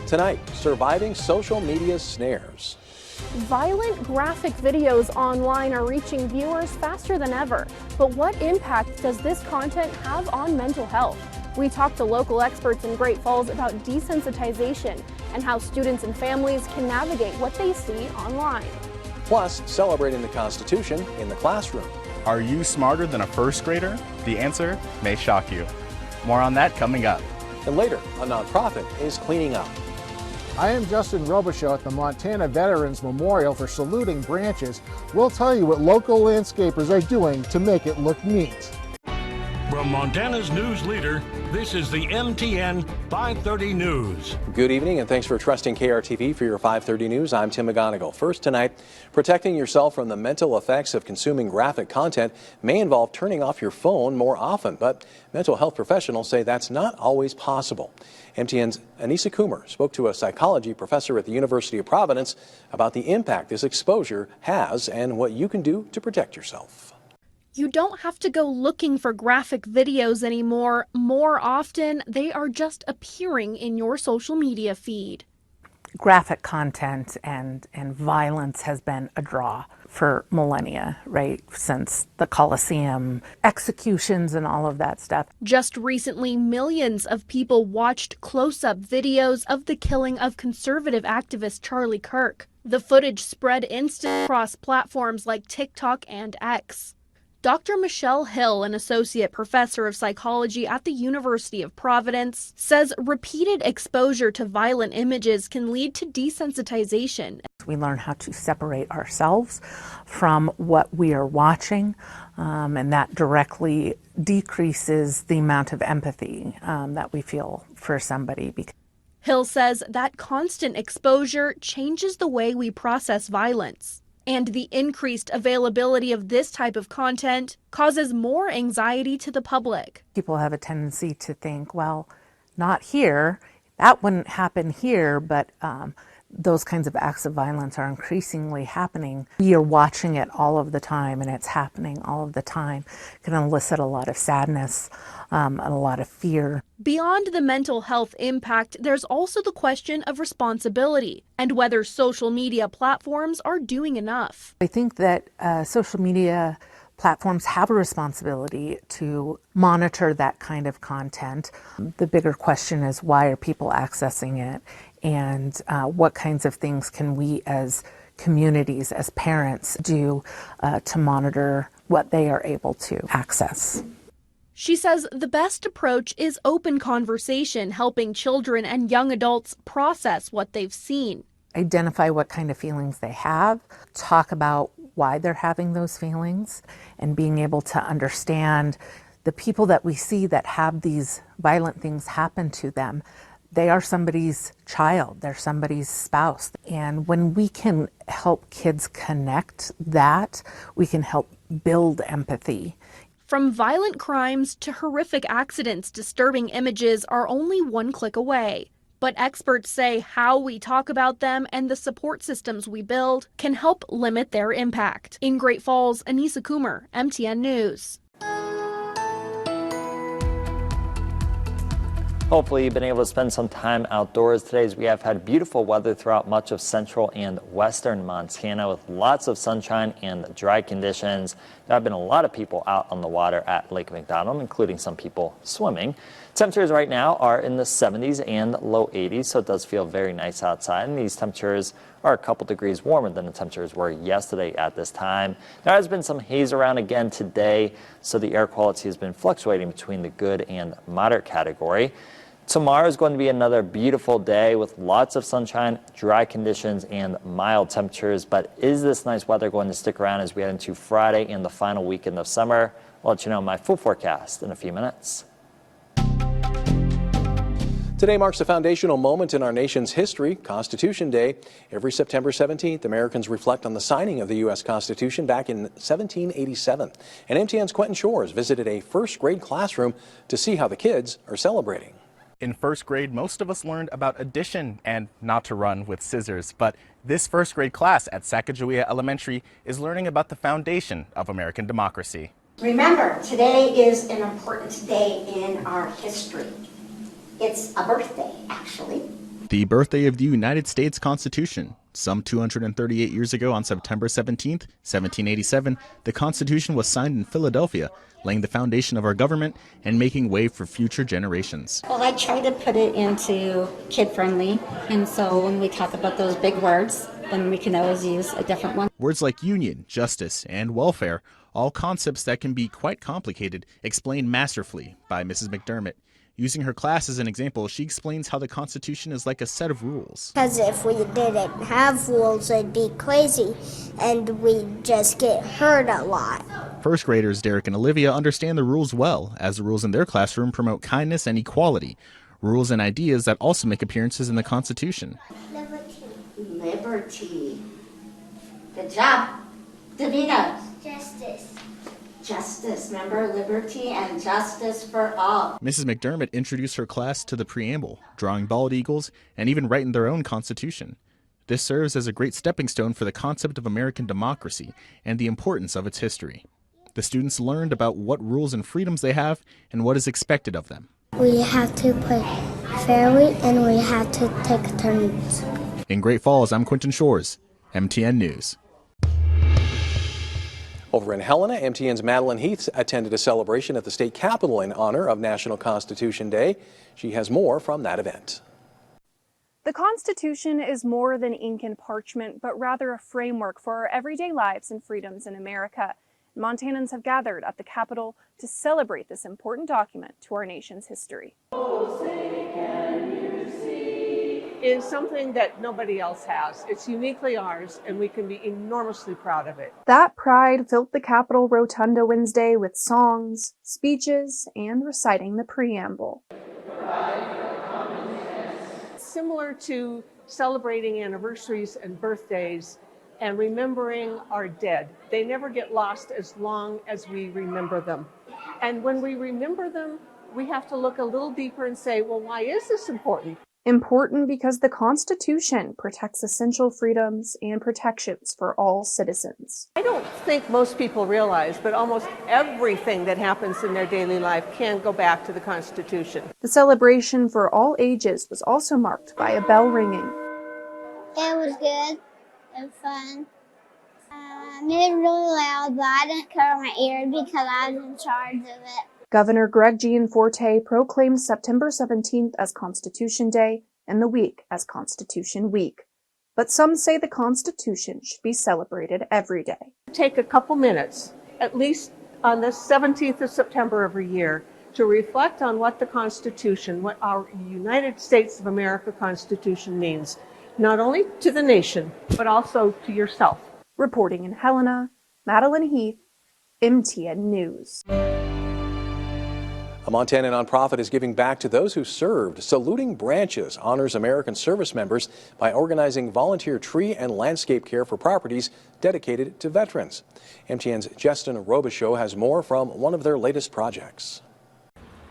Tonight, surviving social media's snares. Violent graphic videos online are reaching viewers faster than ever. But what impact does this content have on mental health? We talked to local experts in Great Falls about desensitization and how students and families can navigate what they see online. Plus, celebrating the Constitution in the classroom. Are you smarter than a first grader? The answer may shock you. More on that coming up. And later, a nonprofit is cleaning up. I am Justin Robichaud at the Montana Veterans Memorial for Saluting Branches. We'll tell you what local landscapers are doing to make it look neat. From Montana's news leader, this is the MTN 530 News. Good evening and thanks for trusting KRTV for your 530 News. I'm Tim McGonigal. First tonight, protecting yourself from the mental effects of consuming graphic content may involve turning off your phone more often, but mental health professionals say that's not always possible. MTN's Anissa Coomer spoke to a psychology professor at the University of Providence about the impact this exposure has and what you can do to protect yourself. You don't have to go looking for graphic videos anymore. More often, they are just appearing in your social media feed. Graphic content and violence has been a draw for millennia, right? Since the Colosseum, executions and all of that stuff. Just recently, millions of people watched close-up videos of the killing of conservative activist Charlie Kirk. The footage spread instantly across platforms like TikTok and X. Dr. Michelle Hill, an associate professor of psychology at the University of Providence, says repeated exposure to violent images can lead to desensitization. We learn how to separate ourselves from what we are watching, and that directly decreases the amount of empathy that we feel for somebody. Hill says that constant exposure changes the way we process violence. And the increased availability of this type of content causes more anxiety to the public. People have a tendency to think, well, not here, that wouldn't happen here, but those kinds of acts of violence are increasingly happening. We are watching it all of the time, and it's happening all of the time. It can elicit a lot of sadness and a lot of fear. Beyond the mental health impact, there's also the question of responsibility and whether social media platforms are doing enough. I think that social media platforms have a responsibility to monitor that kind of content. The bigger question is, why are people accessing it? And what kinds of things can we as communities, as parents, do to monitor what they are able to access? She says the best approach is open conversation, helping children and young adults process what they've seen. Identify what kind of feelings they have, talk about why they're having those feelings, and being able to understand the people that we see that have these violent things happen to them. They are somebody's child, they're somebody's spouse. And when we can help kids connect that, we can help build empathy. From violent crimes to horrific accidents, disturbing images are only one click away. But experts say how we talk about them and the support systems we build can help limit their impact. In Great Falls, Anissa Coomer, MTN News. Hopefully you've been able to spend some time outdoors today, as we have had beautiful weather throughout much of central and western Montana with lots of sunshine and dry conditions. There have been a lot of people out on the water at Lake McDonald, including some people swimming. Temperatures right now are in the 70s and low 80s, so it does feel very nice outside. And these temperatures are a couple degrees warmer than the temperatures were yesterday at this time. There has been some haze around again today, so the air quality has been fluctuating between the good and moderate category. Tomorrow is going to be another beautiful day with lots of sunshine, dry conditions, and mild temperatures. But is this nice weather going to stick around as we head into Friday and the final weekend of summer? I'll let you know my full forecast in a few minutes. Today marks a foundational moment in our nation's history, Constitution Day. Every September 17th, Americans reflect on the signing of the U.S. Constitution back in 1787. And MTN's Quentin Shores visited a first grade classroom to see how the kids are celebrating. In first grade, most of us learned about addition and not to run with scissors. But this first grade class at Sacagawea Elementary is learning about the foundation of American democracy. Remember, today is an important day in our history. It's a birthday, actually. The birthday of the United States Constitution. Some 238 years ago on September 17th, 1787, the Constitution was signed in Philadelphia, laying the foundation of our government and making way for future generations. Well, I try to put it into kid-friendly, and so when we talk about those big words, then we can always use a different one. Words like union, justice, and welfare, all concepts that can be quite complicated, explained masterfully by Mrs. McDermott. Using her class as an example, she explains how the Constitution is like a set of rules. Because if we didn't have rules, it'd be crazy, and we'd just get hurt a lot. First graders Derek and Olivia understand the rules well, as the rules in their classroom promote kindness and equality, rules and ideas that also make appearances in the Constitution. Liberty. Liberty. Good job. Davina. Justice. Justice. Remember, liberty and justice for all. Mrs. McDermott introduced her class to the preamble, drawing bald eagles, and even writing their own Constitution. This serves as a great stepping stone for the concept of American democracy and the importance of its history. The students learned about what rules and freedoms they have and what is expected of them. We have to play fairly, and we have to take turns. In Great Falls, I'm Quentin Shores, MTN News. Over in Helena, MTN's Madeline Heath attended a celebration at the state capitol in honor of National Constitution Day. She has more from that event. The Constitution is more than ink and parchment, but rather a framework for our everyday lives and freedoms in America. Montanans have gathered at the Capitol to celebrate this important document to our nation's history. Is something that nobody else has. It's uniquely ours, and we can be enormously proud of it. That pride filled the Capitol Rotunda Wednesday with songs, speeches, and reciting the preamble. Similar to celebrating anniversaries and birthdays and remembering our dead. They never get lost as long as we remember them. And when we remember them, we have to look a little deeper and say, well, why is this important? Important because the Constitution protects essential freedoms and protections for all citizens. I don't think most people realize, but almost everything that happens in their daily life can go back to the Constitution. The celebration for all ages was also marked by a bell ringing. It was good and fun. It was really loud, but I didn't cover my ears because I was in charge of it. Governor Greg Gianforte proclaimed September 17th as Constitution Day and the week as Constitution Week. But some say the Constitution should be celebrated every day. Take a couple minutes, at least on the 17th of September every year, to reflect on what the Constitution, what our United States of America Constitution means, not only to the nation, but also to yourself. Reporting in Helena, Madeline Heath, MTN News. A Montana nonprofit is giving back to those who served. Saluting Branches honors American service members by organizing volunteer tree and landscape care for properties dedicated to veterans. MTN's Justin Robichaud has more from one of their latest projects.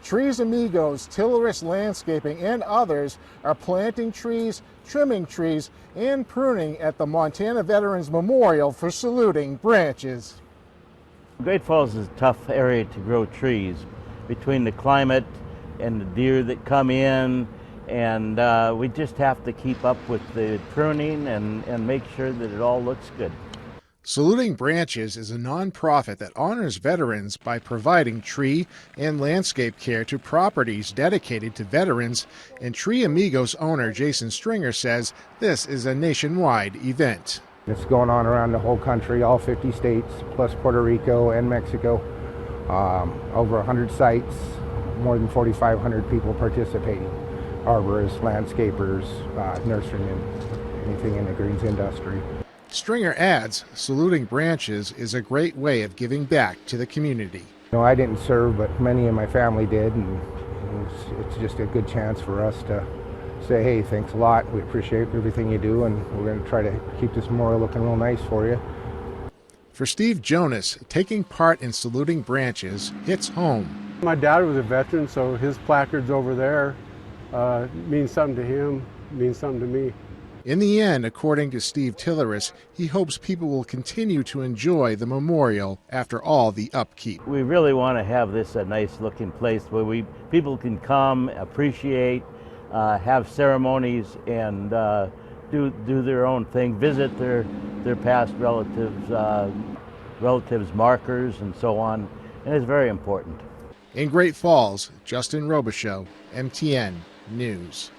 Trees Amigos, Tilleris Landscaping, and others are planting trees, trimming trees, and pruning at the Montana Veterans Memorial for Saluting Branches. Great Falls is a tough area to grow trees between the climate and the deer that come in, and we just have to keep up with the pruning and make sure that it all looks good. Saluting Branches is a nonprofit that honors veterans by providing tree and landscape care to properties dedicated to veterans, and Tree Amigos owner Jason Stringer says this is a nationwide event. It's going on around the whole country, all 50 states, plus Puerto Rico and Mexico. Over 100 sites, more than 4,500 people participating. Arborists, landscapers, nurserymen, anything in the greens industry. Stringer adds, Saluting Branches is a great way of giving back to the community. You know, I didn't serve, but many in my family did, and it's just a good chance for us to say, hey, thanks a lot, we appreciate everything you do, and we're going to try to keep this memorial looking real nice for you. For Steve Jonas, taking part in Saluting Branches hits home. My dad was a veteran, so his placards over there means something to him, means something to me. In the end, according to Steve Tilleris, he hopes people will continue to enjoy the memorial after all the upkeep. We really want to have this a nice looking place where people can come, appreciate have ceremonies and do their own thing, visit their past relatives' markers and so on, and it's very important. In Great Falls, Justin Robichaux, MTN News.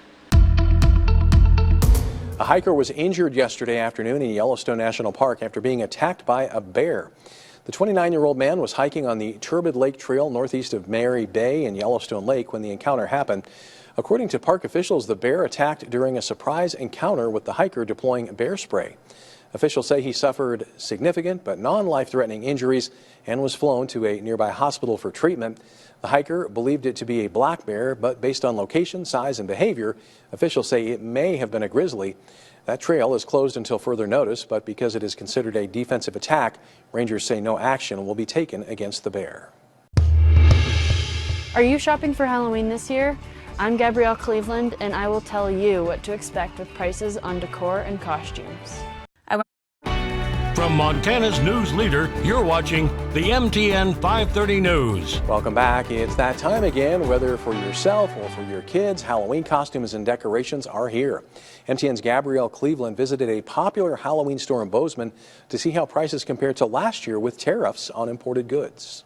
A hiker was injured yesterday afternoon in Yellowstone National Park after being attacked by a bear. The 29-year-old man was hiking on the Turbid Lake Trail northeast of Mary Bay in Yellowstone Lake when the encounter happened. According to park officials, the bear attacked during a surprise encounter with the hiker deploying bear spray. Officials say he suffered significant but non-life-threatening injuries and was flown to a nearby hospital for treatment. The hiker believed it to be a black bear, but based on location, size, and behavior, officials say it may have been a grizzly. That trail is closed until further notice, but because it is considered a defensive attack, rangers say no action will be taken against the bear. Are you shopping for Halloween this year? I'm Gabrielle Cleveland, and I will tell you what to expect with prices on decor and costumes. From Montana's news leader, you're watching the MTN 530 News. Welcome back. It's that time again, whether for yourself or for your kids, Halloween costumes and decorations are here. MTN's Gabrielle Cleveland visited a popular Halloween store in Bozeman to see how prices compare to last year with tariffs on imported goods.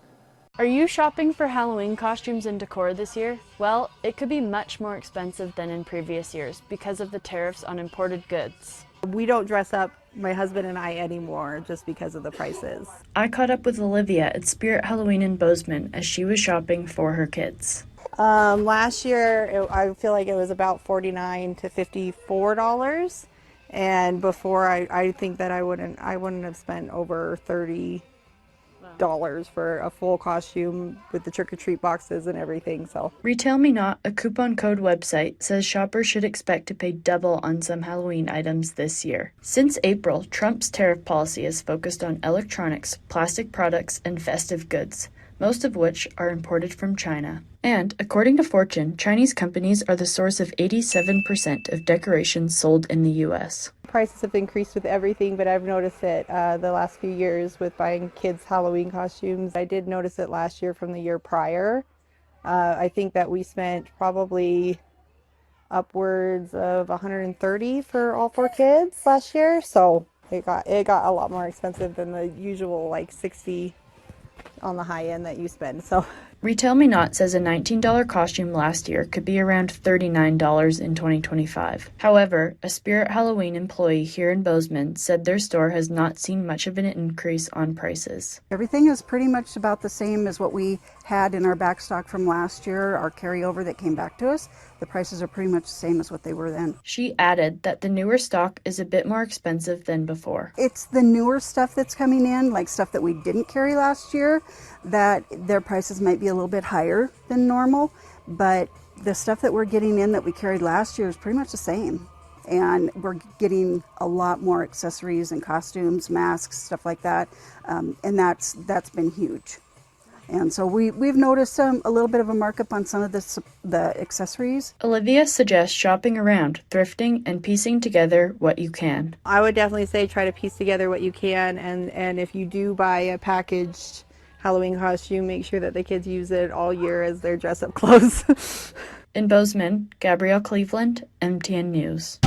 Are you shopping for Halloween costumes and decor this year? Well, it could be much more expensive than in previous years because of the tariffs on imported goods. We don't dress up, my husband and I, anymore just because of the prices. I caught up with Olivia at Spirit Halloween in Bozeman as she was shopping for her kids. Last year, I feel like it was about $49 to $54, and before I think that I wouldn't have spent over $30 for a full costume with the trick-or-treat boxes and everything. So Retail Me Not, a coupon code website, says shoppers should expect to pay double on some Halloween items this year. Since April, Trump's tariff policy has focused on electronics, plastic products, and festive goods, most of which are imported from China. And, according to Fortune, Chinese companies are the source of 87% of decorations sold in the U.S. prices have increased with everything, but I've noticed it the last few years with buying kids' Halloween costumes. I did notice it last year from the year prior. I think that we spent probably upwards of $130 for all 4 kids last year, so it got a lot more expensive than the usual like $60 on the high end that you spend. So Retail Me Not says a $19 costume last year could be around $39 in 2025. However, a Spirit Halloween employee here in Bozeman said their store has not seen much of an increase on prices. Everything is pretty much about the same as what we had in our backstock from last year, our carryover that came back to us. The prices are pretty much the same as what they were then. She added that the newer stock is a bit more expensive than before. It's the newer stuff that's coming in, like stuff that we didn't carry last year, that their prices might be a little bit higher than normal, but the stuff that we're getting in that we carried last year is pretty much the same. And we're getting a lot more accessories and costumes, masks, stuff like that, and that's been huge. And so we've noticed a little bit of a markup on some of the accessories. Olivia suggests shopping around, thrifting, and piecing together what you can. I would definitely say try to piece together what you can, and if you do buy a packaged Halloween costume, make sure that the kids use it all year as their dress-up clothes. In Bozeman, Gabrielle Cleveland, MTN News.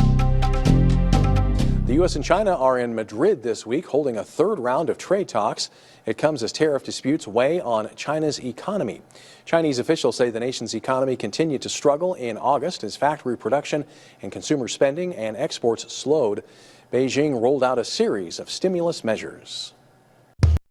The U.S. and China are in Madrid this week holding a third round of trade talks. It comes as tariff disputes weigh on China's economy. Chinese officials say the nation's economy continued to struggle in August as factory production and consumer spending and exports slowed. Beijing rolled out a series of stimulus measures.